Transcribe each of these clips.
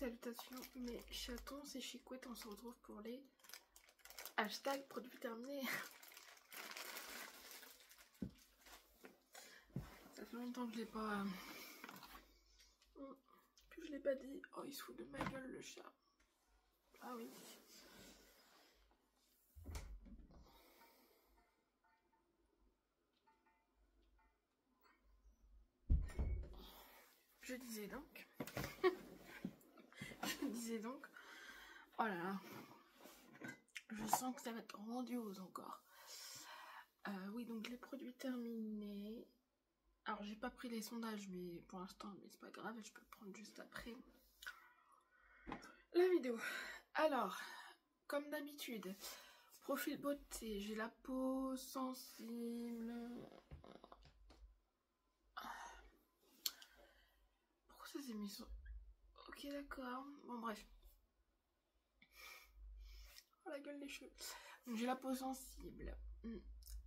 Salutations mes chatons, c'est Chicouette, on se retrouve pour les hashtags produits terminés. Ça fait longtemps que je l'ai pas... que je l'ai pas dit. Oh, il se fout de ma gueule le chat. Ah oui. Je disais donc, oh là là, je sens que ça va être grandiose encore. Oui, donc les produits terminés. Alors j'ai pas pris les sondages, mais pour l'instant, mais c'est pas grave, je peux le prendre juste après la vidéo. Alors, comme d'habitude, profil beauté, j'ai la peau sensible. Pourquoi ça s'est mis sur... Ok, d'accord. Bon, bref. Oh, la gueule des cheveux. Donc, j'ai la peau sensible.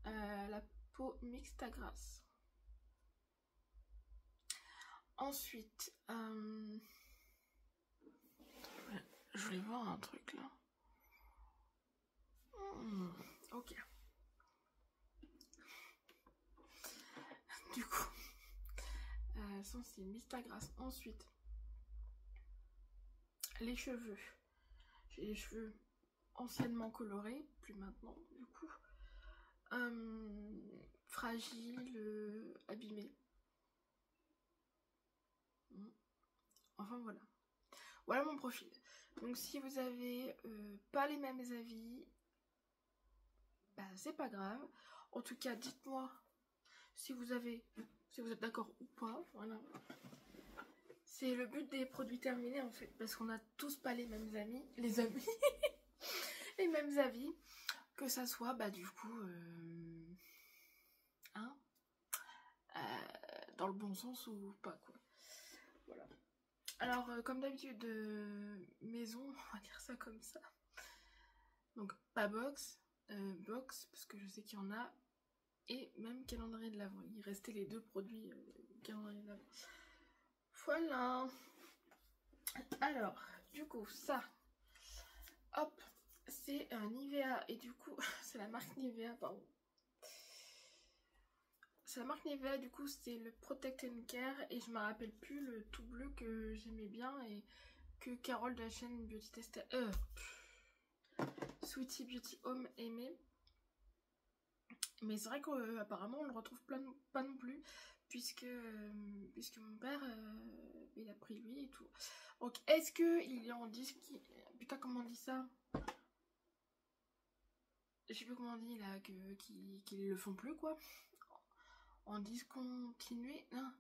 La peau mixte à grasse. Ensuite, je voulais voir un truc là. Ok. Du coup, sensible, mixte à grasse. Ensuite, les cheveux. J'ai les cheveux anciennement colorés, plus maintenant du coup. Fragile, abîmé. Enfin voilà. Voilà mon profil. Donc si vous avez pas les mêmes avis, bah c'est pas grave. En tout cas, dites-moi si vous êtes d'accord ou pas. Voilà. C'est le but des produits terminés en fait, parce qu'on a tous pas les mêmes amis, les mêmes avis, que ça soit bah du coup dans le bon sens ou pas quoi. Voilà. Alors comme d'habitude maison, on va dire ça comme ça. Donc pas box, box parce que je sais qu'il y en a, et même calendrier de l'Avent. Il restait les deux produits calendrier de l'Avent. Voilà. Alors du coup ça, hop, c'est un Nivea, et du coup c'est la marque Nivea, pardon. C'est la marque Nivea, du coup c'est le Protect and Care, et je me rappelle plus le tout bleu que j'aimais bien et que Carole de la chaîne Beauty Test Sweetie Beauty Home aimait. Mais c'est vrai qu'apparemment on le retrouve pas non plus, puisque mon père il a pris lui et tout. Donc est-ce qu'il est en disque, putain comment on dit ça, je sais plus comment on dit là, qu'ils le font plus quoi, en discontinué, non,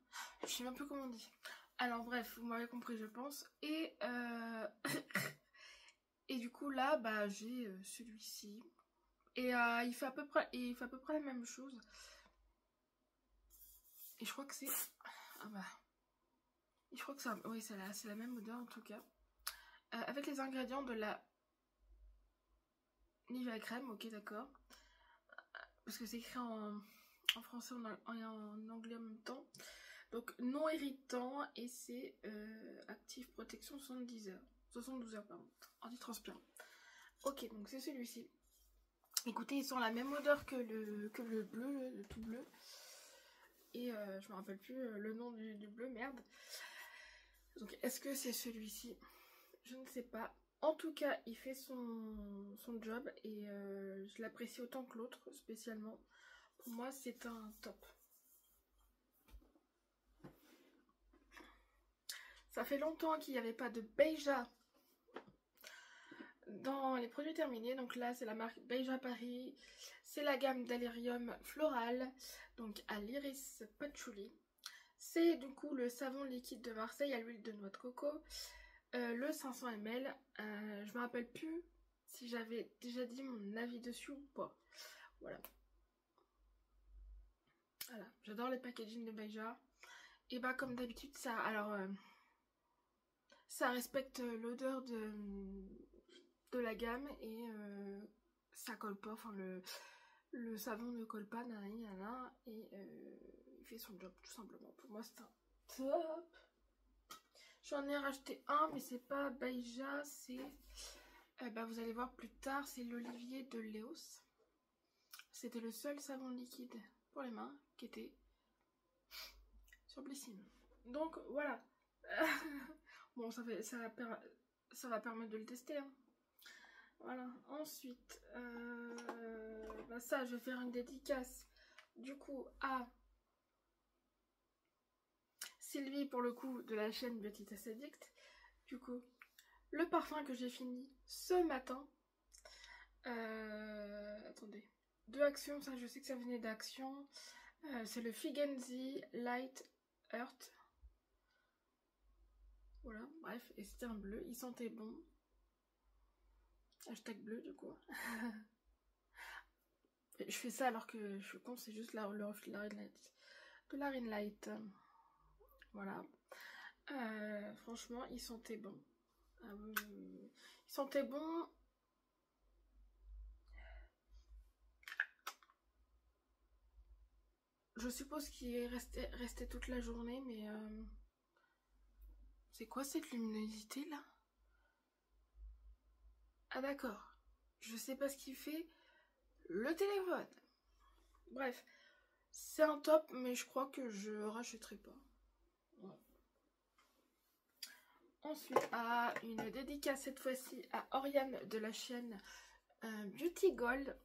je sais même plus comment on dit. Alors bref, vous m'avez compris je pense. Et et du coup là bah j'ai celui-ci, et il fait à peu près la même chose, et je crois que c'est je crois que ça, oui c'est la même odeur en tout cas, avec les ingrédients de la Nivea crème. Ok d'accord, parce que c'est écrit en français et en anglais en même temps. Donc non irritant, et c'est active protection 72 heures pardon, antitranspirant. Ok, donc c'est celui-ci. Écoutez, ils sont la même odeur que le bleu, le tout bleu. Et je me rappelle plus le nom du bleu, merde. Donc est-ce que c'est celui-ci? Je ne sais pas. En tout cas, il fait son job, et je l'apprécie autant que l'autre, spécialement. Pour moi, c'est un top. Ça fait longtemps qu'il n'y avait pas de Beija dans les produits terminés. Donc là, c'est la marque Beija Paris. C'est la gamme d'Alerium Floral, donc à l'iris patchouli. C'est du coup le savon liquide de Marseille à l'huile de noix de coco. Le 500 ml. Je me rappelle plus si j'avais déjà dit mon avis dessus ou pas. Voilà. Voilà. J'adore les packaging de Beija. Et bah comme d'habitude, ça... Alors... ça respecte l'odeur de la gamme, et ça colle pas, enfin le savon ne colle pas, et il fait son job tout simplement. Pour moi c'est un top. J'en ai racheté un, mais c'est pas Baïja, c'est... vous allez voir plus tard, c'est l'Olivier de Léos. C'était le seul savon liquide pour les mains qui était sublissime. Donc voilà. Bon, ça va permettre de le tester. Hein. Voilà. Ensuite, ça, je vais faire une dédicace du coup à Sylvie pour le coup de la chaîne Beauty Test Addict. Du coup, le parfum que j'ai fini ce matin. Attendez. 2 actions, ça je sais que ça venait d'Action. C'est le Figenzi Light Earth. Voilà, bref, et c'était un bleu, il sentait bon. Hashtag bleu du coup. Je fais ça alors que je suis con, c'est juste le reflet de la Ring Light. Voilà. Franchement, il sentait bon. Il sentait bon. Je suppose qu'il est resté toute la journée, mais... C'est quoi cette luminosité là? Ah d'accord. Je sais pas ce qu'il fait. Le téléphone. Bref. C'est un top, mais je crois que je rachèterai pas. Ouais. Ensuite, une dédicace cette fois-ci à Oriane de la chaîne Beauty Gold.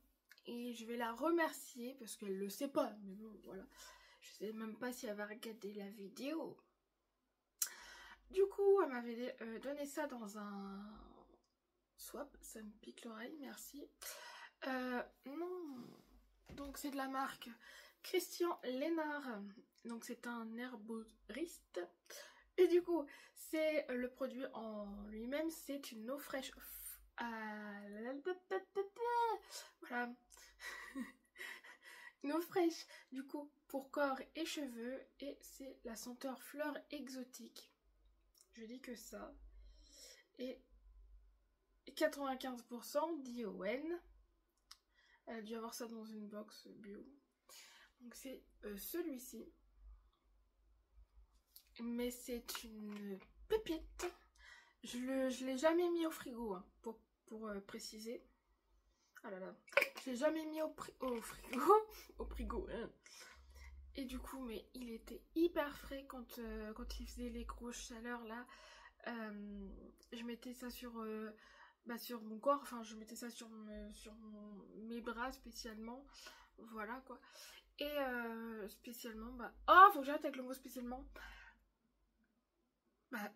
Et je vais la remercier parce qu'elle le sait pas. Mais bon, voilà. Je sais même pas si elle va regarder la vidéo. Du coup, elle m'avait donné ça dans un swap. Ça me pique l'oreille, merci. Non. Donc c'est de la marque Christian Lénard. Donc c'est un herboriste. Et du coup, c'est le produit en lui-même, c'est une eau fraîche. Voilà. Une eau fraîche, du coup, pour corps et cheveux. Et c'est la senteur fleur exotique. Je dis que ça. Et 95% d'ION. Elle a dû avoir ça dans une box bio. Donc c'est celui-ci. Mais c'est une pépite. Je l'ai jamais mis au frigo, hein, pour préciser. Ah là là. Je l'ai jamais mis au frigo. Au frigo. Hein. Et du coup, mais il était hyper frais quand il faisait les grosses chaleurs là. Je mettais ça sur mon corps. Enfin, je mettais ça sur mes bras spécialement. Voilà quoi. Et spécialement, oh, faut que j'arrête avec le mot spécialement.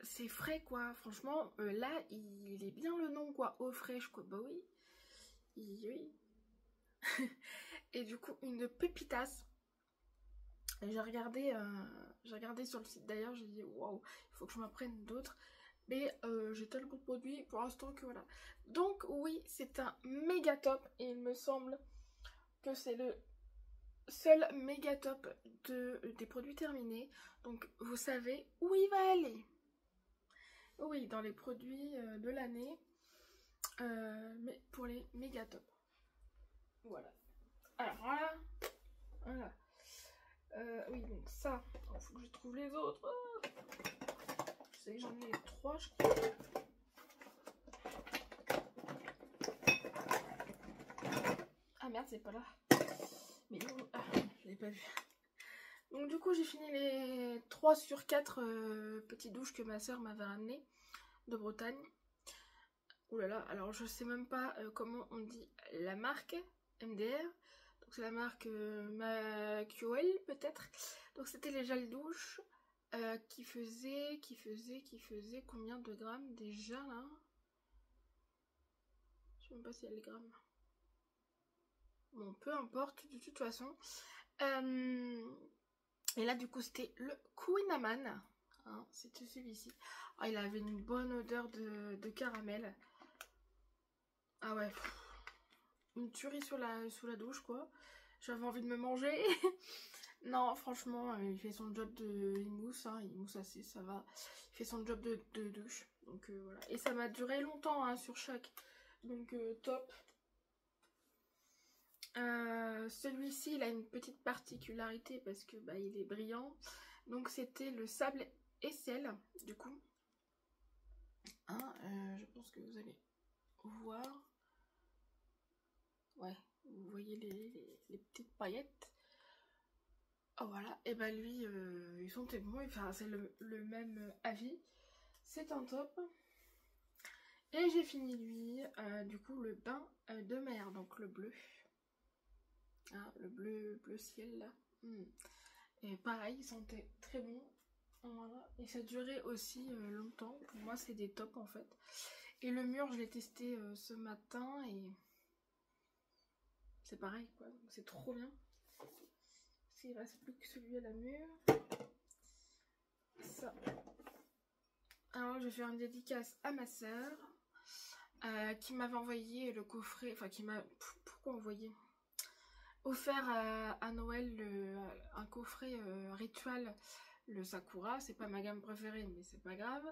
C'est frais quoi, franchement, là, il est bien le nom quoi, eau fraîche quoi, bah oui. Oui. Et du coup, une pépitasse. J'ai regardé sur le site d'ailleurs, j'ai dit waouh, il faut que je m'apprenne d'autres. Mais j'ai tellement de produits pour l'instant que voilà. Donc oui, c'est un méga top et il me semble que c'est le seul méga top des produits terminés. Donc vous savez où il va aller. Oui, dans les produits de l'année. Mais pour les méga top. Voilà. Alors voilà. Oui, donc ça, il faut que je trouve les autres. Je sais que j'en ai 3, je crois. Ah merde, c'est pas là. Mais non, je l'ai pas vu. Donc du coup, j'ai fini les 3 sur 4 petites douches que ma soeur m'avait ramenées de Bretagne. Ouh là là, alors je sais même pas comment on dit la marque MDR. Donc c'est la marque McQuel peut-être. Donc c'était les gels douche qui faisaient combien de grammes déjà là? Je sais même pas si elle est grammes. Bon, peu importe de toute façon. Et là du coup c'était le Queen Amman. Hein, c'était celui-ci. Ah, il avait une bonne odeur de caramel. Ah ouais. Une tuerie sous la douche quoi. J'avais envie de me manger. Non, franchement, il fait son job il mousse assez, ça va. Il fait son job de douche. Donc voilà. Et ça m'a duré longtemps hein, sur chaque. Donc top. Celui-ci, il a une petite particularité parce que il est brillant. Donc c'était le sable et sel, du coup. Hein, je pense que vous allez voir. Ouais, vous voyez les petites paillettes. Oh voilà, et ben lui, ils sont bons, enfin, c'est le même avis. C'est un top. Et j'ai fini lui, du coup, le bain de mer, donc le bleu. Hein, le bleu ciel là. Et pareil, il sentait très bon. Voilà. Et ça durait aussi longtemps. Pour moi, c'est des tops en fait. Et le mur, je l'ai testé ce matin et c'est pareil quoi. C'est trop bien. S'il reste plus que celui à la mur. Ça. Alors, je vais faire une dédicace à ma soeur qui m'avait envoyé le coffret. Enfin, qui m'a. Pourquoi envoyer? Offert à Noël un coffret rituel, le Sakura. C'est pas ma gamme préférée, mais c'est pas grave.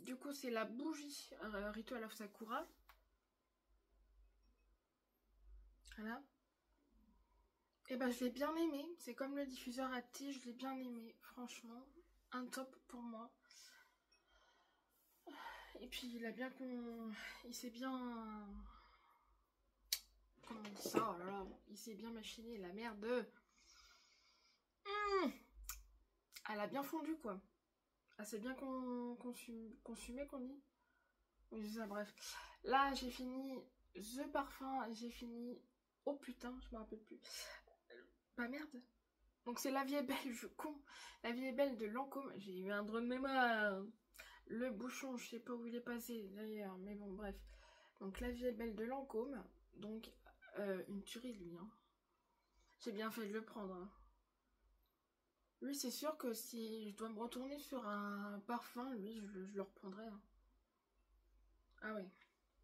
Du coup, c'est la bougie Ritual of Sakura. Voilà. Et ben, je l'ai bien aimé. C'est comme le diffuseur à tige, je l'ai bien aimé. Franchement, un top pour moi. Et puis, il a bien il s'est bien... Comment on dit ça? Oh là là, il s'est bien machiné, la merde. Elle a bien fondu, quoi. Elle s'est bien consumé, qu'on dit. Oui, c'est ça, bref. Là, j'ai fini The Parfum, j'ai fini... Oh putain, je me rappelle plus. Bah merde. Donc c'est La Vie est belle, je con. La Vie est belle de Lancôme. J'ai eu un drôle de mémoire. Le bouchon, je sais pas où il est passé d'ailleurs, mais bon, bref. Donc La Vie est belle de Lancôme. Donc une tuerie, lui. Hein. J'ai bien fait de le prendre. Hein. Lui, c'est sûr que si je dois me retourner sur un parfum, lui, je le reprendrai. Hein. Ah ouais.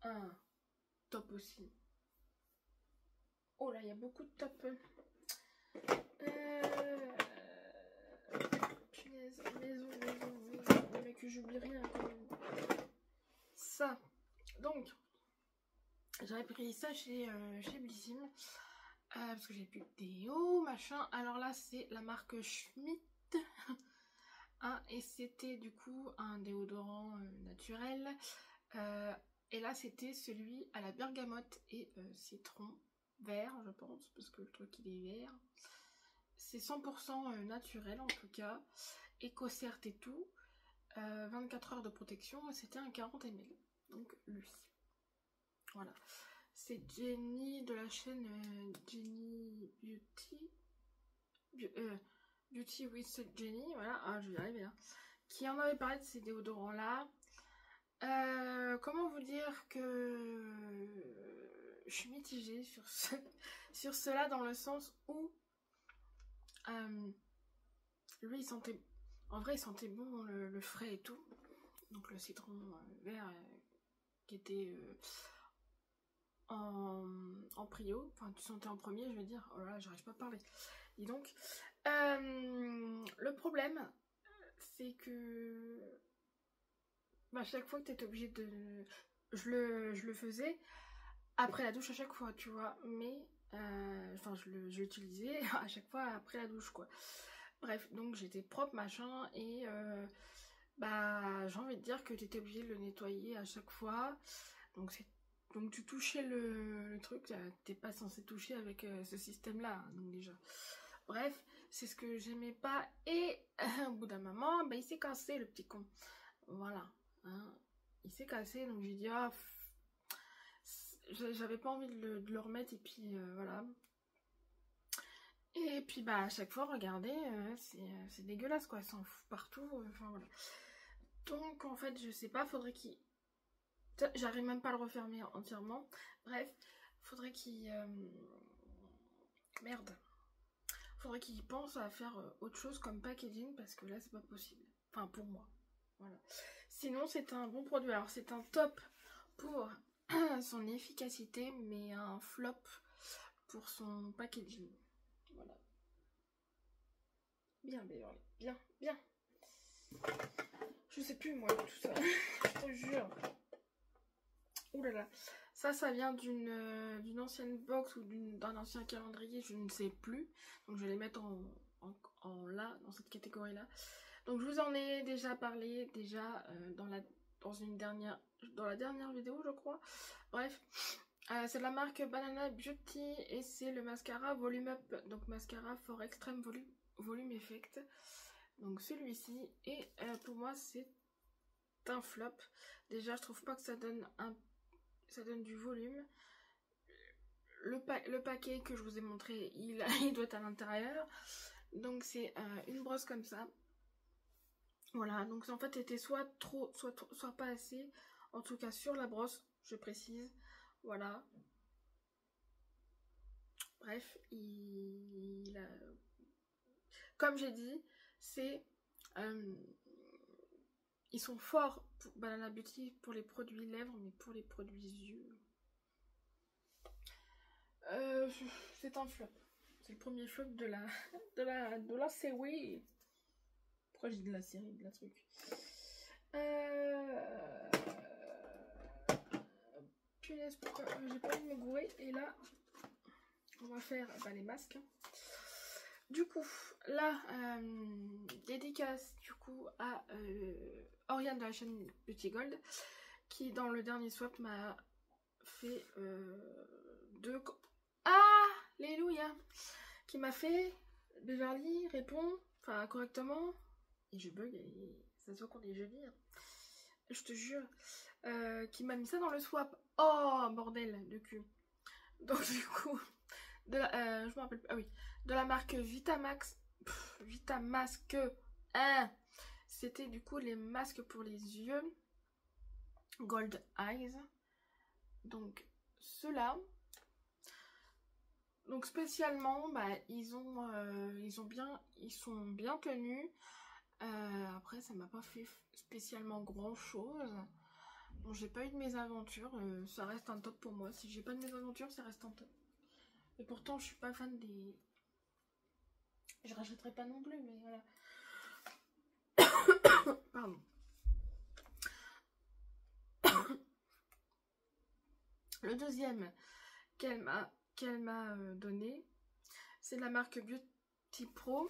Ah, top aussi. Oh là, il y a beaucoup de top. Punaise, maison. Mais que j'oublie rien quand même. Ça. Donc, j'avais pris ça chez Blissim. Parce que j'ai plus de déo, machin. Alors là, c'est la marque Schmitt. Hein, et c'était du coup un déodorant naturel. Et là, c'était celui à la bergamote et citron vert, je pense, parce que le truc il est vert. C'est 100% naturel en tout cas. Écocert et tout. 24 heures de protection. C'était un 40 ml. Donc lui. Voilà. C'est Jenny de la chaîne Jenny Beauty. Beauty with Jenny. Voilà. Ah, je vais y arriver. Hein. Qui en avait parlé de ces déodorants là. Comment vous dire que je suis mitigée sur sur cela dans le sens où lui il sentait en vrai il sentait bon le frais et tout, donc le citron vert qui était en prio, enfin tu sentais en premier, je veux dire. Oh là j'arrive pas à parler, dis donc. Le problème c'est que à chaque fois que t'étais obligé de... Je le faisais après la douche à chaque fois, tu vois. Mais, enfin, je l'utilisais à chaque fois après la douche, quoi. Bref, donc j'étais propre, machin, et bah, j'ai envie de dire que t'étais obligé de le nettoyer à chaque fois. Donc tu touchais le truc, t'es pas censé toucher avec ce système-là, hein, donc déjà. Bref, c'est ce que j'aimais pas, et au bout d'un moment, bah, il s'est cassé, le petit con. Voilà. Hein. Il s'est cassé, donc j'ai dit ah, j'avais pas envie de le remettre, et puis voilà. Et puis bah à chaque fois, regardez, c'est dégueulasse quoi, ça en fout partout, enfin voilà. Donc en fait, je sais pas, faudrait qu'il... J'arrive même pas à le refermer entièrement. Bref, faudrait qu'il... Merde. Faudrait qu'il pense à faire autre chose comme packaging, parce que là c'est pas possible. Enfin pour moi. Voilà. Sinon c'est un bon produit. Alors c'est un top pour son efficacité, mais un flop pour son packaging. Voilà. Bien, bien. Je sais plus moi tout ça. Je te jure. Ouh là là. Ça vient d'une ancienne box ou d'un ancien calendrier, je ne sais plus. Donc je vais les mettre en là, dans cette catégorie là. Donc je vous en ai déjà parlé, dans dans la dernière vidéo, je crois. Bref, c'est de la marque Banana Beauty et c'est le mascara Volume Up, donc mascara for Extreme Volume Effect. Donc celui-ci, et pour moi c'est un flop. Déjà, je trouve pas que ça donne du volume. Le paquet que je vous ai montré, il doit être à l'intérieur. Donc c'est une brosse comme ça. Voilà, donc en fait était soit trop, soit pas assez. En tout cas sur la brosse, je précise. Voilà. Bref, comme j'ai dit, c'est... ils sont forts pour Banana Beauty pour les produits lèvres, mais pour les produits yeux... c'est un flop. C'est le premier flop de la série. Pourquoi j'ai dit de la série, de la truc. Punaise, pourquoi j'ai pas envie de me gourer. Et là, on va faire les masques. Du coup, là, dédicace du coup à Oriane de la chaîne Beauty Gold, qui dans le dernier swap m'a fait alléluia, qui m'a fait Beverly répond, enfin correctement, et je bug, et ça se voit qu'on est jeudi, hein. Je te jure, qui m'a mis ça dans le swap. Oh bordel de cul. Donc du coup, je me rappelle plus, ah oui, de la marque Vitamax, Vitamasque, c'était du coup les masques pour les yeux, Gold Eyes. Donc ceux-là. Donc spécialement, ils sont bien tenus. Après, ça m'a pas fait spécialement grand chose. Bon, j'ai pas eu de mésaventures. Ça reste un top pour moi. Si j'ai pas de mésaventures, ça reste un top. Et pourtant, je suis pas fan des... Je rachèterai pas non plus, mais voilà. Pardon. Le deuxième qu'elle m'a donné, c'est la marque Beauty Pro.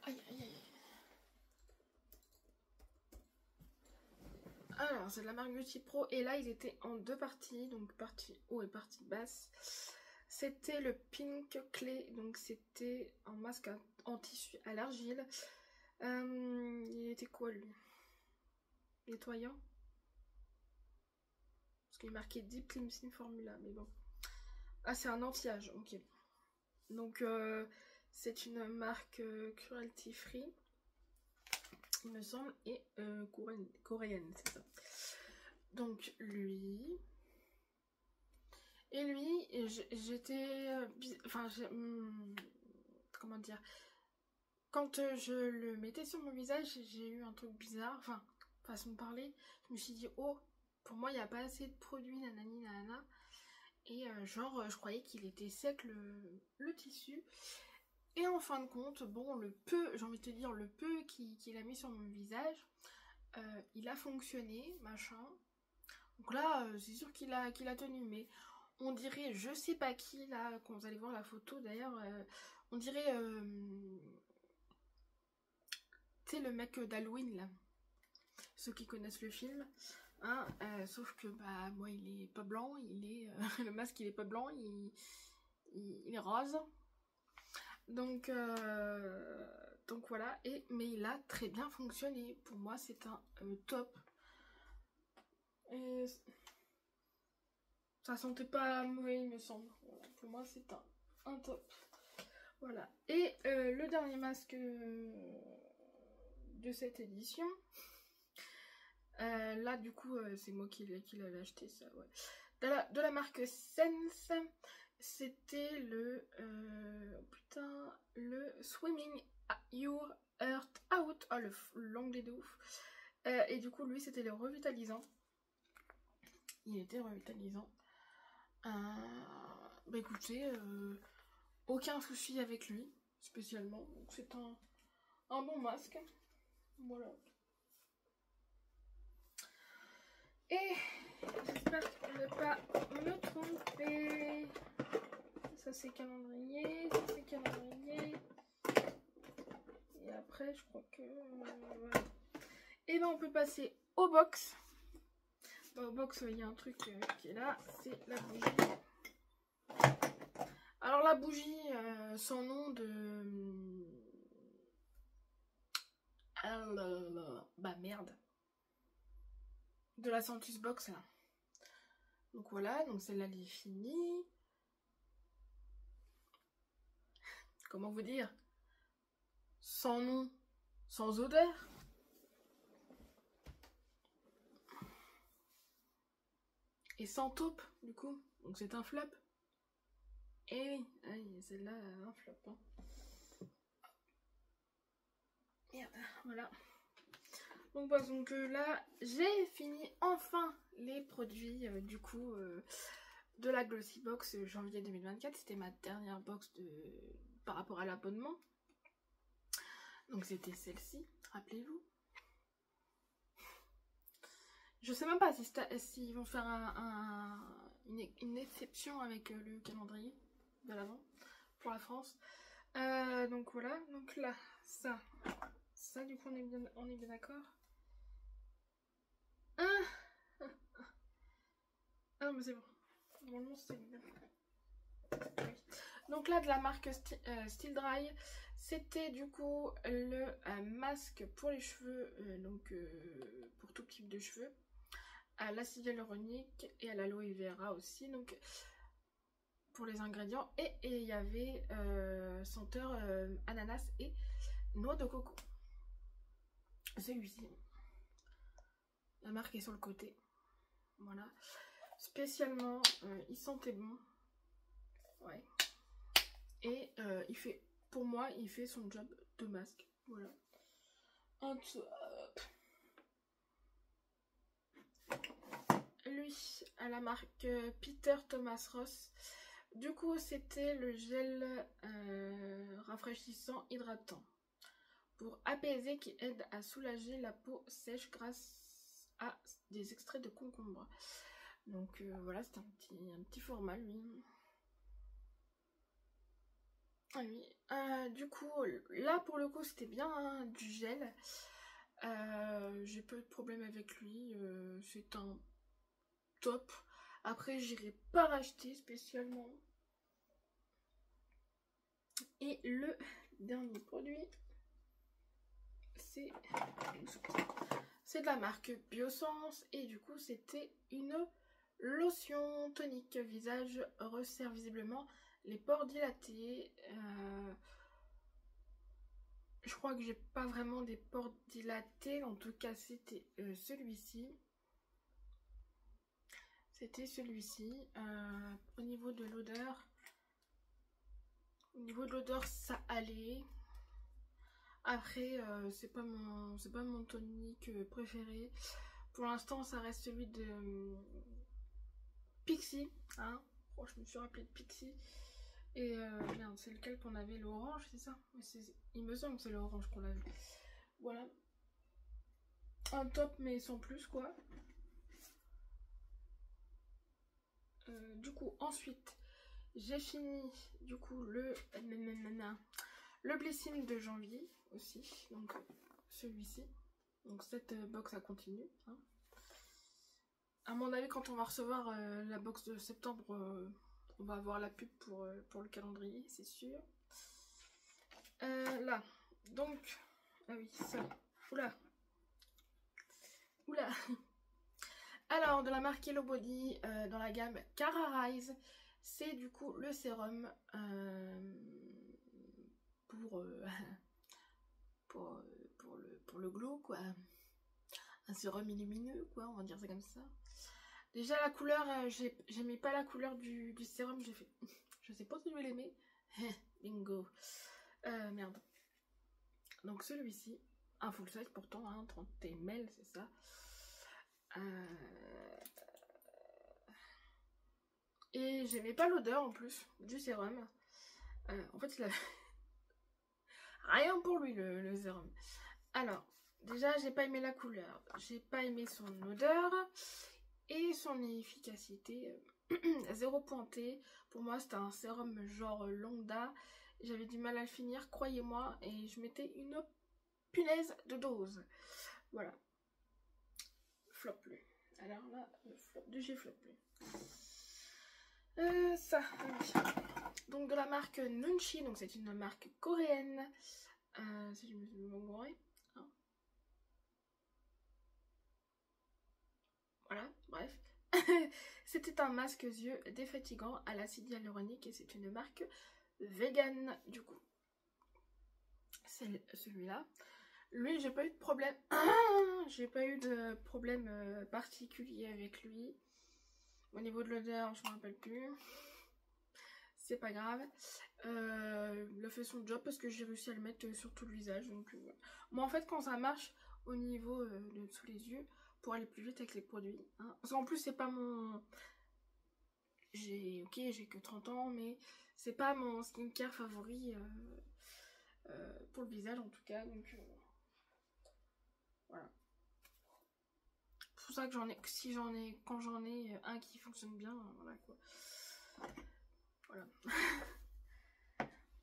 Aïe, aïe, aïe. Alors, c'est de la marque Beauty Pro. Et là, ils étaient en deux parties. Donc, partie haut et partie basse. C'était le Pink Clay. Donc, c'était un masque en tissu à l'argile. Il était quoi, lui? Nettoyant? Parce qu'il est marqué Deep Cleansing Formula. Mais bon. Ah, c'est un anti-âge. Ok. Donc, c'est une marque cruelty free, il me semble, et coréenne, c'est ça. Donc lui, et lui, j'étais, enfin, comment dire, quand je le mettais sur mon visage, j'ai eu un truc bizarre, enfin, façon de parler, je me suis dit, oh, pour moi, il n'y a pas assez de produits, nanani, nanana, et genre, je croyais qu'il était sec, le tissu. Et en fin de compte, bon, j'ai envie de te dire, le peu qu'il a mis sur mon visage, il a fonctionné, machin. Donc là, c'est sûr qu'il a tenu, mais on dirait, je sais pas qui, là, quand vous allez voir la photo, d'ailleurs, on dirait, tu sais, le mec d'Halloween, là, ceux qui connaissent le film, hein, sauf que, moi, il est pas blanc, le masque, il est pas blanc, il est rose. Donc voilà, mais il a très bien fonctionné. Pour moi, c'est un top. Et ça sentait pas mauvais, il me semble. Voilà, pour moi, c'est un top. Voilà. Et le dernier masque de cette édition. Là, du coup, c'est moi qui l'avais acheté, ça, ouais. De la marque Sense. C'était le Swimming Your Heart Out. Oh, l'anglais de ouf. Et du coup, lui, c'était le revitalisant. Il était revitalisant. Écoutez, aucun souci avec lui, spécialement. Donc, c'est un bon masque. Voilà. Et j'espère qu'on ne va pas me tromper. Ça c'est calendrier, ça c'est calendrier. Et après, je crois que... voilà. Et ben on peut passer au box. Bah, au box, il y a un truc qui est là, c'est la bougie. Alors la bougie, sans nom de... bah merde. De la Santus Box là. Donc voilà, donc celle-là elle est finie. Comment vous dire? Sans nom, sans odeur. Et sans taupe, du coup. Donc c'est un flop. Et oui, celle-là, un flop. Hein. Merde, voilà. Donc, bah, là, j'ai fini enfin les produits, du coup, de la Glossy Box janvier 2024. C'était ma dernière box par rapport à l'abonnement. Donc c'était celle-ci, rappelez-vous. Je sais même pas s'ils vont faire une exception avec le calendrier de l'avant pour la France. Donc voilà, donc là, ça du coup on est bien d'accord. Ah non mais c'est bon, normalement c'est bien. Oui. Donc là de la marque Still Dry, c'était du coup le masque pour les cheveux, pour tout type de cheveux, à l'acide hyaluronique et à l'aloe vera aussi, donc pour les ingrédients, et il y avait senteur ananas et noix de coco. Celui-ci, la marque est sur le côté, voilà, spécialement il sentait bon, ouais, et il fait, pour moi il fait son job de masque, voilà. Lui, à la marque Peter Thomas Ross. Du coup, c'était le gel rafraîchissant hydratant pour apaiser, qui aide à soulager la peau sèche grâce à des extraits de concombre. Donc voilà, c'est un petit format lui. Ah oui. Du coup, là pour le coup, c'était bien hein, du gel. J'ai peu de problème avec lui. C'est un top. Après, j'irai pas racheter spécialement. Et le dernier produit, c'est de la marque Biossance. Et du coup, c'était une lotion tonique visage, resserre visiblement les pores dilatés. Je crois que j'ai pas vraiment des pores dilatés. En tout cas, c'était celui-ci. C'était celui-ci. Au niveau de l'odeur, ça allait. Après, c'est pas mon tonique préféré. Pour l'instant, ça reste celui de Pixi. Hein. Oh, je me suis rappelé de Pixi. Et merde, c'est lequel qu'on avait, l'orange, c'est ça? Il me semble que c'est l'orange qu'on avait. Voilà. Un top, mais sans plus, quoi. Du coup, ensuite, j'ai fini, du coup, le Blissim de janvier aussi. Donc, celui-ci. Donc, cette box, ça continue. Hein. À mon avis, quand on va recevoir la box de septembre, on va avoir la pub pour le calendrier, c'est sûr. Là, donc, ah oui, ça. Oula. Oula. Alors, de la marque Hello Body, dans la gamme Cara Rise, c'est du coup le sérum pour le glow, quoi. Un sérum lumineux, quoi, on va dire ça comme ça. Déjà, la couleur, j'aimais pas la couleur du sérum, j'ai fait, je sais pas si je vais l'aimer. Bingo. Merde. Donc, celui-ci, un full size pourtant, hein, 30 ml, c'est ça. Et j'aimais pas l'odeur en plus du sérum. En fait, il a rien pour lui le sérum. Alors, déjà, j'ai pas aimé la couleur, j'ai pas aimé son odeur et son efficacité. zéro pointé. Pour moi c'était un sérum genre Longda. J'avais du mal à le finir, croyez-moi, et je mettais une punaise de dose. Voilà. Flop plus. Alors là, flop de chez flop plus. Ça, oui. Donc de la marque Nunchi, donc c'est une marque coréenne. Si je me suis gourée. Hein. Voilà, bref. C'était un masque yeux défatigant à l'acide hyaluronique et c'est une marque vegan du coup. C'est celui-là. Lui, j'ai pas eu de problème. J'ai pas eu de problème particulier avec lui. Au niveau de l'odeur, je me rappelle plus. C'est pas grave. Il a fait son job parce que j'ai réussi à le mettre sur tout le visage. Donc, voilà. Moi, en fait, quand ça marche au niveau de sous les yeux, pour aller plus vite avec les produits. Hein. Parce qu'en plus, c'est pas mon... J'ai que 30 ans, mais c'est pas mon skincare favori pour le visage en tout cas. Donc, voilà. C'est pour ça que quand j'en ai un qui fonctionne bien, voilà quoi. Voilà.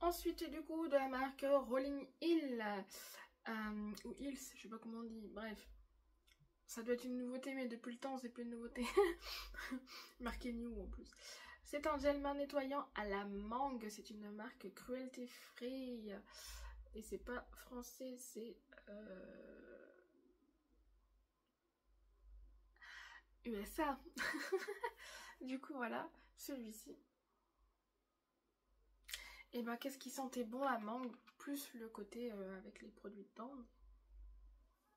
Ensuite, du coup, de la marque Rolling Hill, ou Hills, je sais pas comment on dit, bref. Ça doit être une nouveauté, mais depuis le temps, c'est plus une nouveauté. Marqué New en plus. C'est un gel main nettoyant à la mangue. C'est une marque cruelty free. Et c'est pas français, c'est... USA. Du coup, voilà, celui-ci. Et ben, qu'est-ce qui sentait bon la mangue, plus le côté avec les produits dedans.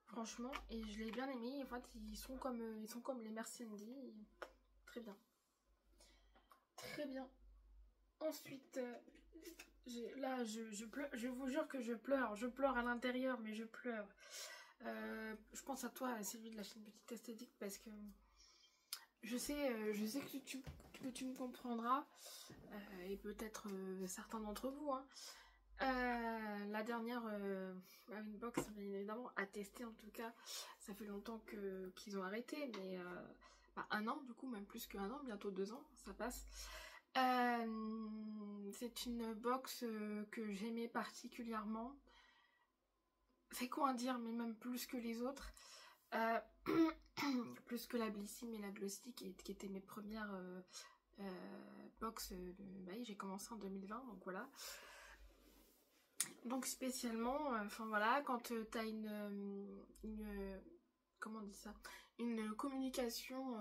Franchement, et je l'ai bien aimé. En fait, ils sont comme les Merci Andy. Très bien. Très bien. Ensuite, là, je pleure. Je vous jure que je pleure. Je pleure à l'intérieur, mais je pleure. Je pense à toi, Sylvie de la chaîne Petite Esthétique, parce que je sais que tu me comprendras, et peut-être certains d'entre vous. Hein. La dernière Inbox, bien évidemment, a testé en tout cas. Ça fait longtemps qu'ils ont arrêté, mais un an du coup, même plus qu'un an, bientôt 2 ans, ça passe. C'est une box que j'aimais particulièrement. C'est quoi à dire, mais même plus que les autres. Plus que la Blissim et la Glossy qui étaient mes premières box. J'ai commencé en 2020, donc voilà. Donc spécialement, enfin voilà, quand t'as comment on dit ça, une communication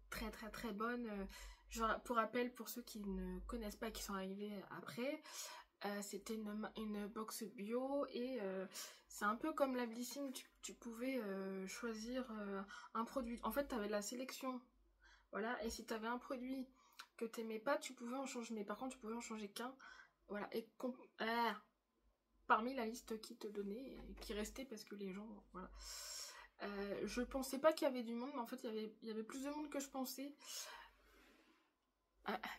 très très très bonne. Genre, pour rappel, pour ceux qui ne connaissent pas, qui sont arrivés après, c'était une box bio et c'est un peu comme la Blissim, tu pouvais choisir un produit. En fait, t'avais la sélection, voilà, et si t'avais un produit que t'aimais pas, tu pouvais en changer, mais par contre, tu pouvais en changer qu'un, voilà, et parmi la liste qui te donnait et qui restait parce que les gens, voilà. Je pensais pas qu'il y avait du monde, mais en fait il y avait plus de monde que je pensais.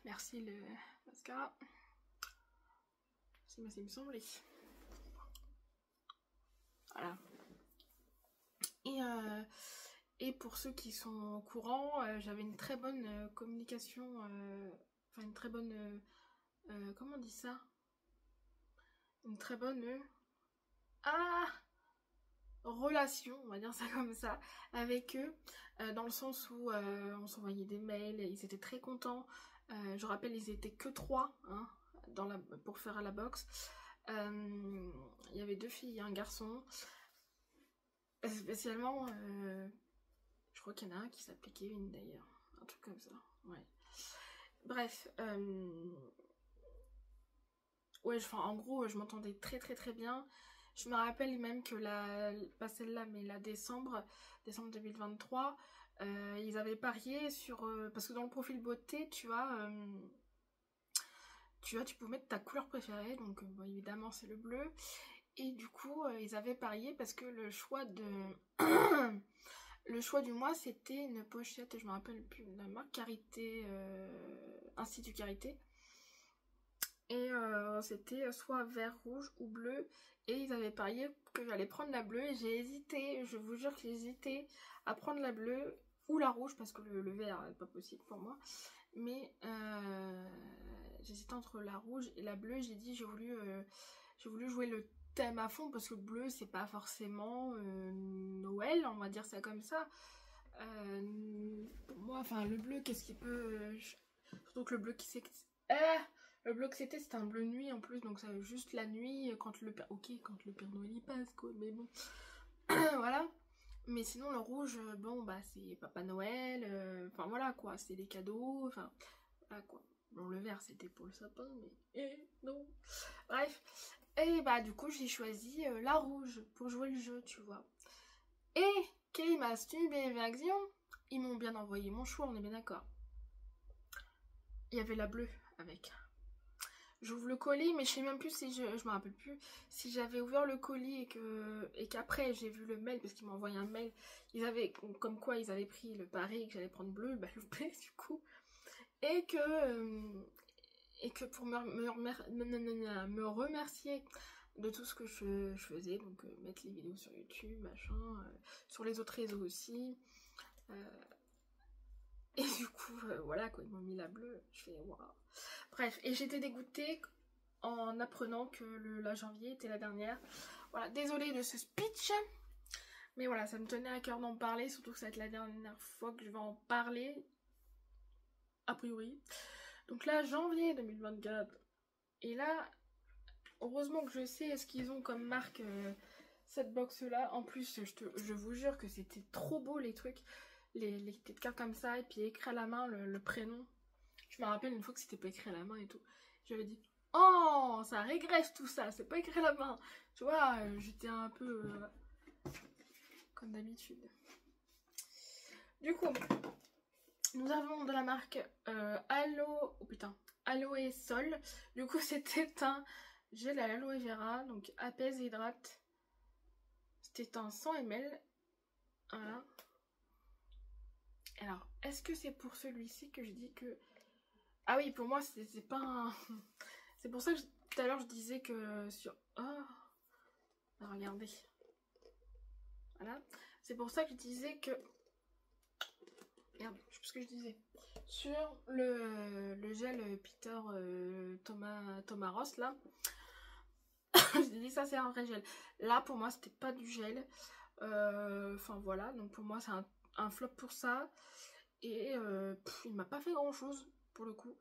Merci le mascara. C'est il me semblait. Voilà. Et pour ceux qui sont au courant, j'avais une très bonne communication, enfin une très bonne, comment on dit ça, une très bonne relation, on va dire ça comme ça, avec eux, dans le sens où on s'envoyait des mails, et ils étaient très contents. Je rappelle, ils étaient que 3 hein, pour faire à la box. Il y avait 2 filles et un garçon. Spécialement, je crois qu'il y en a un qui s'appelait Kevin d'ailleurs, un truc comme ça. Ouais. Bref, ouais, en gros, je m'entendais très très très bien. Je me rappelle même que pas celle-là, mais la décembre 2023, ils avaient parié sur... parce que dans le profil beauté, tu peux mettre ta couleur préférée, donc bon, évidemment c'est le bleu. Et du coup, ils avaient parié parce que le choix du mois, c'était une pochette, je me rappelle plus de la marque, Carité, Institut Carité. Et c'était soit vert, rouge ou bleu. Et ils avaient parié que j'allais prendre la bleue. Et j'ai hésité, je vous jure que j'ai hésité à prendre la bleue ou la rouge. Parce que le vert n'est pas possible pour moi. mais j'hésitais entre la rouge et la bleue. J'ai dit j'ai voulu jouer le thème à fond parce que le bleu c'est pas forcément Noël, on va dire ça comme ça. Pour moi, enfin le bleu, qu'est-ce qu'il peut... Surtout que le bleu qui c'est... le bleu que c'était un bleu nuit en plus, donc ça juste la nuit quand le père... Ok, quand le Père Noël y passe quoi, mais bon. Voilà. Mais sinon le rouge, bon bah c'est Papa Noël, enfin voilà quoi, c'est les cadeaux, enfin voilà quoi. Bon le vert c'était pour le sapin, mais non. Bref. Et bah du coup j'ai choisi la rouge pour jouer le jeu, tu vois. Et quelle masturbation, ils m'ont bien envoyé mon choix, on est bien d'accord. Il y avait la bleue avec. J'ouvre le colis, mais je sais même plus si je me rappelle plus si j'avais ouvert le colis et qu'après j'ai vu le mail parce qu'ils m'ont envoyé un mail. Ils avaient comme quoi ils avaient pris le pari que j'allais prendre bleu, bah loupé du coup, et que pour me remercier de tout ce que je faisais, donc mettre les vidéos sur YouTube, machin, sur les autres réseaux aussi. Et du coup, voilà quoi, ils m'ont mis la bleue. Je fais waouh. Bref, et j'étais dégoûtée en apprenant que la janvier était la dernière. Voilà, désolée de ce speech. Mais voilà, ça me tenait à cœur d'en parler, surtout que ça va être la dernière fois que je vais en parler. A priori. Donc là, janvier 2024. Et là, heureusement que je sais ce qu'ils ont comme marque cette box là. En plus, je vous jure que c'était trop beau les trucs. Les petites cartes comme ça, et puis écrit à la main le prénom. Je me rappelle une fois que c'était pas écrit à la main et tout. J'avais dit, oh, ça régresse tout ça, c'est pas écrit à la main. Tu vois, j'étais un peu comme d'habitude. Du coup, nous avons de la marque Aloe Sol. Du coup, c'était un gel à l'aloe vera, donc apaise et hydrate. C'était un 100 ml. Voilà. Alors, est-ce que c'est pour celui-ci que je dis que... Ah oui, pour moi, c'est pas un... C'est pour ça que tout à l'heure, je disais que sur... Oh, regardez. Voilà. C'est pour ça que je disais que... Merde, je sais plus ce que je disais. Sur le gel Peter Thomas Ross, là. Je dis ça, c'est un vrai gel. Là, pour moi, c'était pas du gel. Enfin, voilà. Donc, pour moi, c'est un flop pour ça. Et il m'a pas fait grand-chose, pour le coup.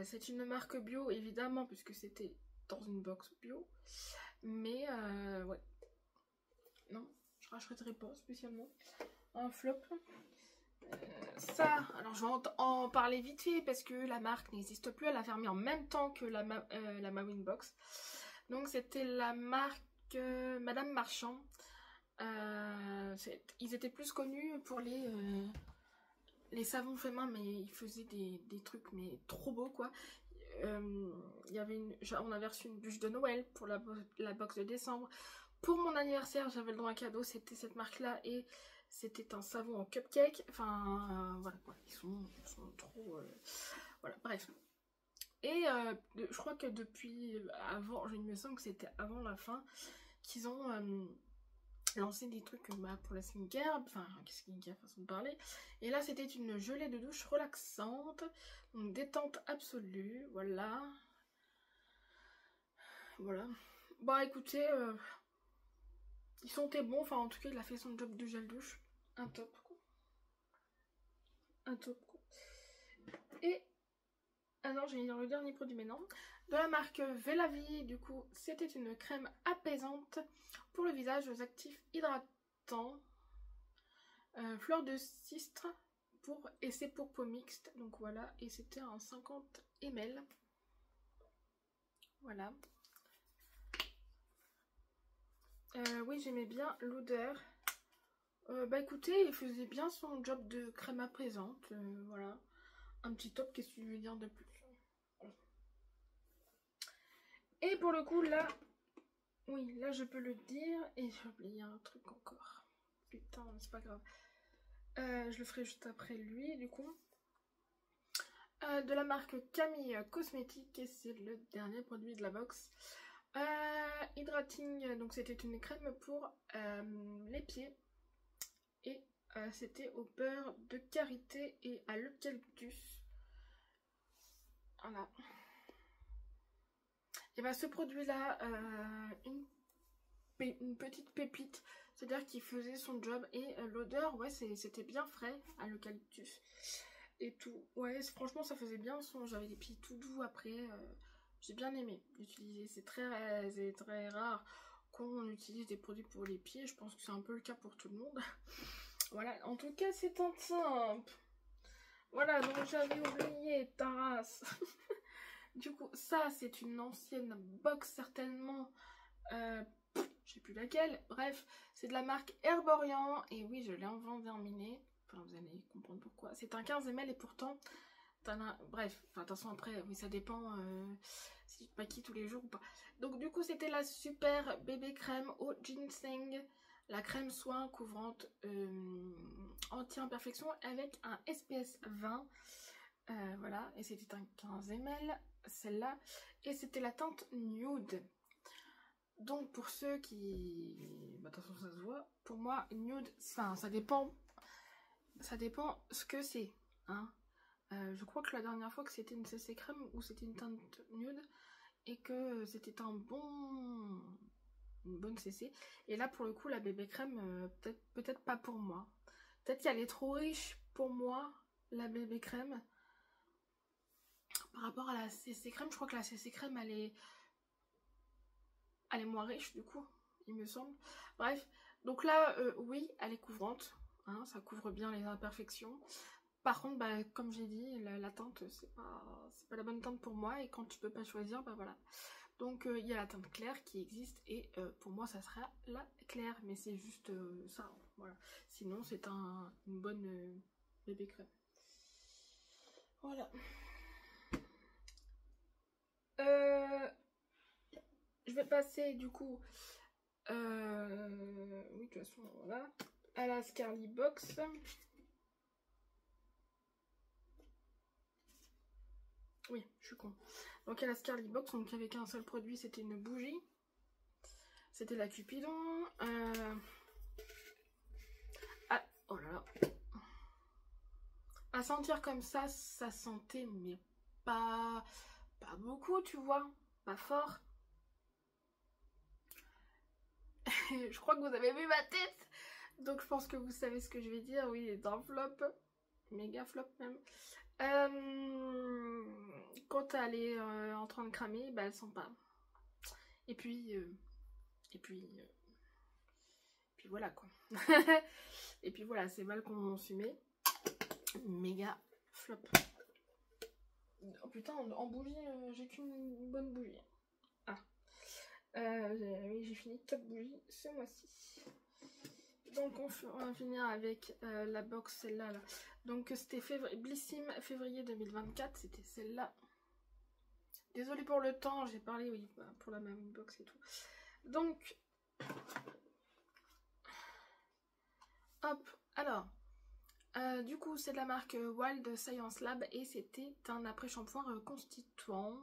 C'est une marque bio, évidemment, puisque c'était dans une box bio. Mais, ouais. Non, je rachèterai pas spécialement. Un flop. Ça, alors je vais en parler vite fait parce que la marque n'existe plus. Elle a fermé en même temps que la Mawin Box. Donc c'était la marque Madame Marchand. Ils étaient plus connus pour les savons faits main, mais ils faisaient des trucs mais trop beaux quoi. Il y avait on avait reçu une bûche de Noël pour la box de décembre. Pour mon anniversaire, j'avais le droit à un cadeau, c'était cette marque là et c'était un savon en cupcake. Enfin, voilà quoi, ils sont trop... voilà, bref. Et je crois que depuis avant, il me semble que c'était avant la fin, qu'ils ont lancé des trucs pour la skincare, enfin, skincare façon de parler. Et là, c'était une gelée de douche relaxante, donc détente absolue, voilà. Voilà. Bah écoutez, ils sentaient bon, enfin en tout cas, il a fait son job de gel douche. Un top quoi. Un top quoi. Et... Ah non, j'ai mis dans le dernier produit mais non. De la marque Velavie, du coup, c'était une crème apaisante pour le visage aux actifs hydratants. Fleur de cistre et c'est pour peau mixte. Donc voilà, et c'était un 50 ml. Voilà. Oui, j'aimais bien l'odeur. Bah écoutez, il faisait bien son job de crème apaisante. Voilà. Un petit top, qu'est-ce que tu veux dire de plus? Et pour le coup, là... Oui, là je peux le dire. Et j'ai oublié un truc encore. Putain, c'est pas grave. Je le ferai juste après lui, du coup. De la marque Camille Cosmétiques. Et c'est le dernier produit de la box. Hydrating, donc c'était une crème pour les pieds. Et c'était au beurre de karité et à l'eucalyptus. Voilà. Et bah ce produit-là, une petite pépite, c'est-à-dire qu'il faisait son job et l'odeur, ouais, c'était bien frais à l'eucalyptus et tout. Ouais, franchement, ça faisait bien son. J'avais des pieds tout doux après. J'ai bien aimé l'utiliser. C'est très rare qu'on utilise des produits pour les pieds. Je pense que c'est un peu le cas pour tout le monde. Voilà, en tout cas, c'est un simple. Voilà, donc j'avais oublié Taras. Du coup, ça, c'est une ancienne box, certainement. Je sais plus laquelle. Bref, c'est de la marque Herborian. Et oui, je l'ai en verminé. Enfin, vous allez comprendre pourquoi. C'est un 15 ml et pourtant, bref, enfin, de toute façon, après, oui, ça dépend si tu te maquilles tous les jours ou pas. Donc, du coup, c'était la super bébé crème au ginseng. La crème soin couvrante anti-imperfection avec un SPS 20. Voilà, et c'était un 15 ml, celle-là. Et c'était la teinte nude. Donc pour ceux qui... Bah, de toute façon ça se voit. Pour moi, nude, enfin, ça dépend ce que c'est. Hein. Je crois que la dernière fois que c'était une CC crème ou c'était une teinte nude et que c'était une bonne CC. Et là pour le coup la bébé crème, peut-être pas pour moi. Peut-être qu'elle est trop riche pour moi, la bébé crème. Par rapport à la CC crème, je crois que la CC crème elle est moins riche du coup, il me semble. Bref, donc là, oui, elle est couvrante. Hein, ça couvre bien les imperfections. Par contre, bah, comme j'ai dit, la teinte, c'est pas la bonne teinte pour moi. Et quand tu peux pas choisir, bah voilà. Donc il y a la teinte claire qui existe. Et pour moi, ça sera la claire. Mais c'est juste ça. Voilà. Sinon, c'est une bonne bébé crème. Voilà. Je vais passer du coup... oui, de toute façon, voilà. À la Scarly Box. Oui, je suis con. Donc à la Scarly Box, donc avec un seul produit, c'était une bougie. C'était la Cupidon. Ah, oh là là. À sentir comme ça sentait, mais pas beaucoup, tu vois. Pas fort. Je crois que vous avez vu ma tête. Donc je pense que vous savez ce que je vais dire. Oui, c'est un flop. Méga flop même. Quand elle est en train de cramer, bah elle sent pas. Et puis voilà quoi. Et puis voilà, c'est mal consumé. Méga flop. Oh putain, en bougie, j'ai qu'une bonne bougie. Ah. Oui, j'ai fini 4 bougies ce mois-ci. Donc on va finir avec la box, celle-là. Là. Donc c'était Blissim février 2024, c'était celle-là. Désolée pour le temps, j'ai parlé oui, pour la même box et tout. Donc, hop, alors, du coup c'est de la marque Wild Science Lab et c'était un après-shampoing constituant.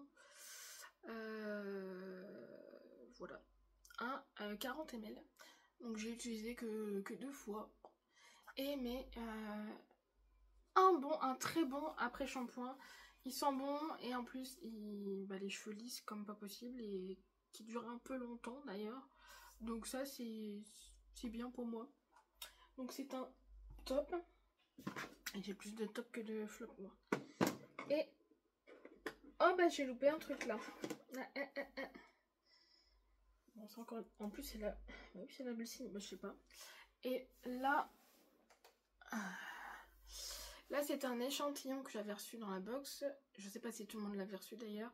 Voilà, un 40 ml. Donc j'ai utilisé que 2 fois. Et mais un très bon après-shampoing. Il sent bon et en plus les cheveux lisses comme pas possible et qui dure un peu longtemps d'ailleurs. Donc ça c'est bien pour moi. Donc c'est un top. Et j'ai plus de top que de flop moi. Et oh bah j'ai loupé un truc là. Bon c'est encore. En plus c'est la. Bah oui c'est la Blissim, bah je sais pas. Et là. Là, c'est un échantillon que j'avais reçu dans la box. Je sais pas si tout le monde l'avait reçu d'ailleurs.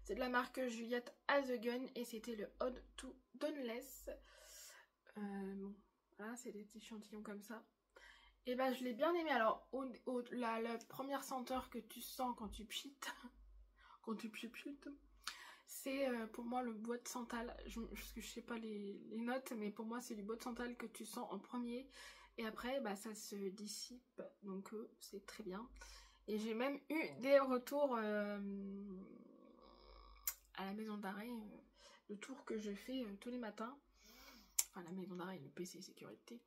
C'est de la marque Juliette As a Gun et c'était le Odd to Dawnless. Bon, voilà, c'est des échantillons comme ça. Et bah, je l'ai bien aimé. Alors, la première senteur que tu sens quand tu pchites, c'est pour moi le bois de santal. Parce que je sais pas les notes, mais pour moi, c'est du bois de santal que tu sens en premier. Et après, bah, ça se dissipe, donc c'est très bien. Et j'ai même eu des retours à la maison d'arrêt, le tour que je fais tous les matins. Enfin, la maison d'arrêt, le PC sécurité.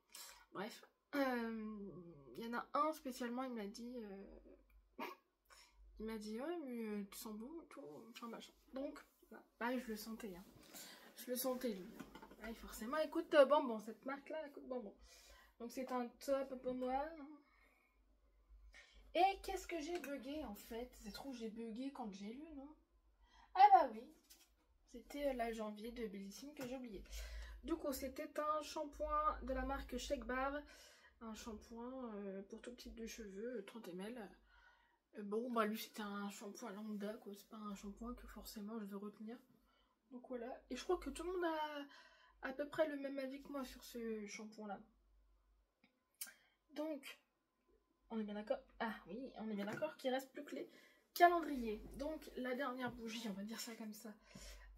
Bref, il y en a un spécialement, il m'a dit... Il m'a dit ouais mais tu sens bon et tout, enfin machin. Donc voilà. Bah je le sentais, hein. Je le sentais lui. Ouais, forcément écoute bonbon, cette marque là écoute bonbon. Donc c'est un top pour moi. Et qu'est-ce que j'ai bugué en fait? C'est trop j'ai bugué quand j'ai lu, non? Ah bah oui. C'était la janvier de Bellissime que j'ai oublié. Du coup c'était un shampoing de la marque Shake Bar. Un shampoing pour tout type de cheveux, 30 ml. Bon, bah lui c'était un shampoing lambda, quoi. C'est pas un shampoing que forcément je veux retenir. Donc voilà. Et je crois que tout le monde a à peu près le même avis que moi sur ce shampoing-là. Donc, on est bien d'accord? Ah oui, on est bien d'accord qu'il reste plus que les calendriers. Donc, la dernière bougie, on va dire ça comme ça,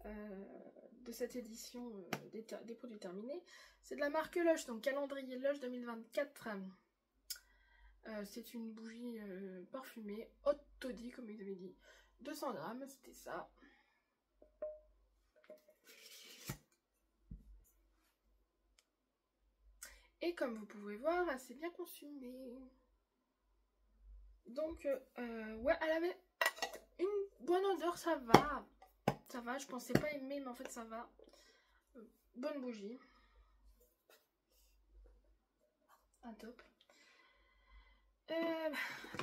de cette édition des produits terminés, c'est de la marque Lush. Donc, calendrier Lush 2024. C'est une bougie parfumée, haute taudis comme ils avaient dit. 200 grammes, c'était ça. Et comme vous pouvez voir, assez bien consumée. Donc, ouais, elle avait une bonne odeur, ça va. Ça va, je pensais pas aimer, mais en fait ça va. Bonne bougie. Un top.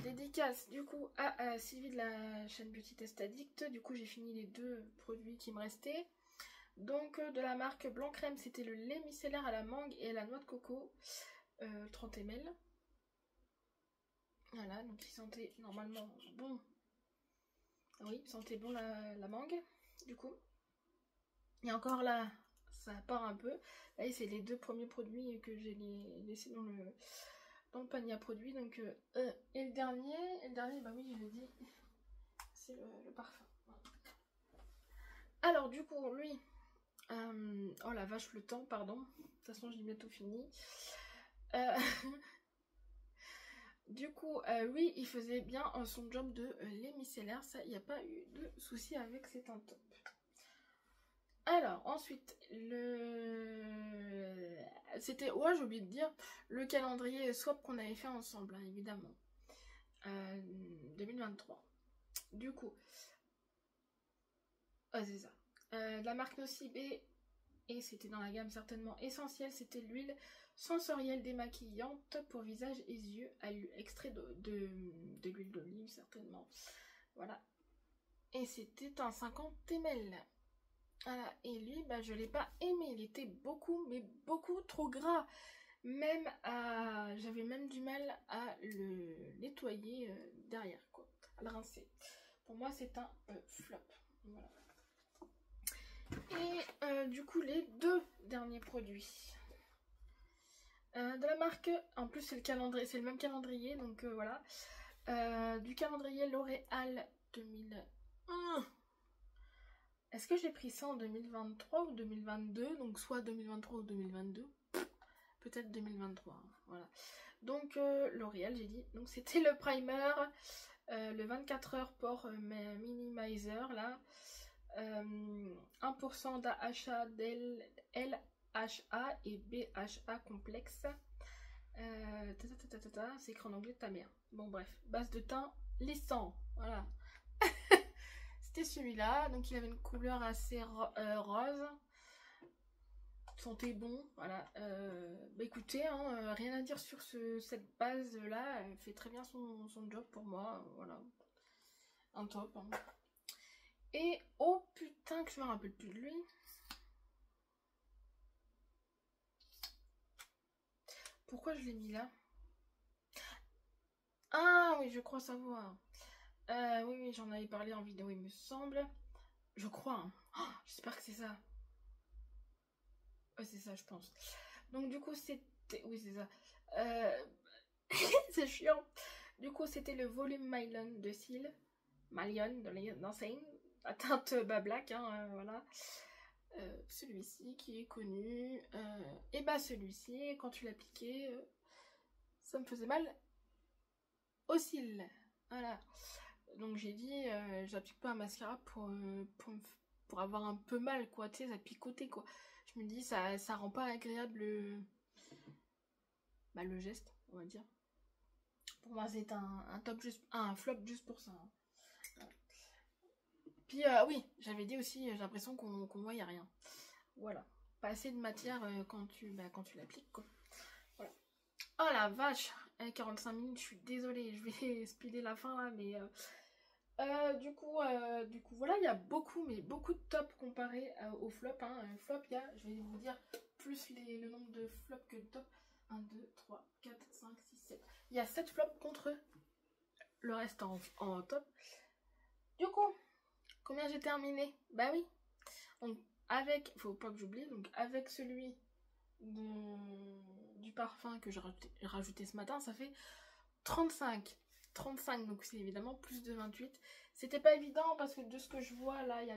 Dédicace du coup à Sylvie de la chaîne Beauty Test Addict. Du coup j'ai fini les deux produits qui me restaient. Donc de la marque Blanc Crème, c'était le lait micellaire à la mangue et à la noix de coco, 30 ml. Voilà, donc il sentait normalement bon. Oui, il sentait bon la mangue, du coup. Et encore là, ça part un peu. Là, c'est les deux premiers produits que j'ai laissés dans le panier à produits. Donc, et le dernier, bah oui, je l'ai dit, c'est le parfum. Alors, du coup, lui, oh la vache, le temps, pardon. De toute façon, j'ai bientôt fini. Du coup, oui, il faisait bien son job de lait micellaire. Ça, il n'y a pas eu de souci avec, c'est un top. Alors, ensuite, c'était, ouais, j'ai oublié de dire, le calendrier swap qu'on avait fait ensemble, hein, évidemment. 2023. Du coup, c'est ça. La marque Nocibé, et c'était dans la gamme certainement essentielle, c'était l'huile sensorielle démaquillante pour visage et yeux, extrait de l'huile d'olive certainement. Voilà. Et c'était un 50 ml. Voilà. Et lui, bah, je l'ai pas aimé. Il était beaucoup, mais beaucoup trop gras. Même j'avais même du mal à le nettoyer derrière, quoi. À le rincer. Pour moi, c'est un flop. Voilà. Et du coup, les deux derniers produits. De la marque, en plus c'est le calendrier, c'est le même calendrier, donc voilà. Du calendrier L'Oréal 2001. Est-ce que j'ai pris ça en 2023 ou 2022? Donc soit 2023 ou 2022. Peut-être 2023. Hein, voilà. Donc L'Oréal, j'ai dit. Donc c'était le primer, le 24 heures pore minimizer là. 1% d'AHA, LHA et BHA complexe. C'est écrit en anglais de ta mère. Bon bref, base de teint lissant. Voilà. C'était celui-là. Donc il avait une couleur assez rose. Sentait bon. Voilà. Bah écoutez, hein, rien à dire sur cette base-là. Elle fait très bien son job pour moi. Voilà. Un top. Hein. Et oh putain que je me rappelle plus de lui. Pourquoi je l'ai mis là? Ah oui, je crois savoir. Oui, j'en avais parlé en vidéo, il me semble. Je crois. Hein. Oh, j'espère que c'est ça. Ouais, c'est ça, je pense. Donc du coup, c'était... Oui, c'est ça. C'est chiant. Du coup, c'était le volume Mylon de Seal. Mylon de l'enseigne. La teinte black, hein, voilà. Celui-ci qui est connu. Et bah celui-ci, quand tu l'appliquais, ça me faisait mal aux cils. Voilà. Donc j'ai dit, j'applique pas un mascara pour avoir un peu mal, quoi. Tu sais, ça picotait, quoi. Je me dis, ça rend pas agréable le geste, on va dire. Pour moi, c'est un top juste, un flop juste pour ça. Hein. Puis oui, j'avais dit aussi, j'ai l'impression qu'on voyait rien. Voilà, pas assez de matière quand tu l'appliques, quoi. Voilà. Oh la vache, 45 minutes, je suis désolée, je vais speeder la fin là, mais du coup, voilà, il y a beaucoup, mais beaucoup de tops comparé au flop. Hein. Flop, il y a, je vais vous dire, plus le nombre de flops que de tops. 1, 2, 3, 4, 5, 6, 7. Il y a 7 flops contre le reste en top. Du coup, combien j'ai terminé? Bah oui. Donc, avec, faut pas que j'oublie, donc avec celui du parfum que j'ai rajouté ce matin, ça fait 35. 35, donc c'est évidemment plus de 28. C'était pas évident parce que de ce que je vois là, il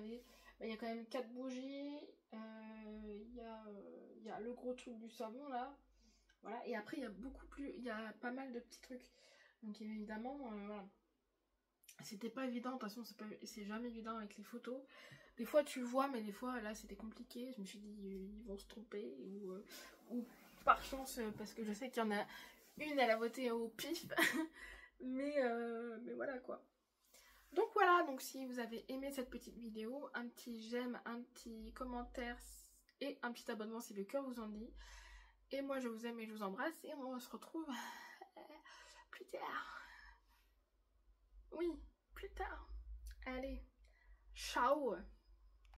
y a quand même 4 bougies, il y a le gros truc du savon là, voilà, et après il y a pas mal de petits trucs. Donc évidemment, voilà. C'était pas évident, de toute façon c'est jamais évident avec les photos. Des fois tu vois, mais des fois là c'était compliqué. Je me suis dit ils vont se tromper ou par chance parce que je sais qu'il y en a une elle a voté au pif. mais voilà quoi. Donc voilà, donc si vous avez aimé cette petite vidéo, un petit j'aime, un petit commentaire et un petit abonnement si le cœur vous en dit. Et moi je vous aime et je vous embrasse et on se retrouve plus tard. Oui, plus tard. Allez, ciao.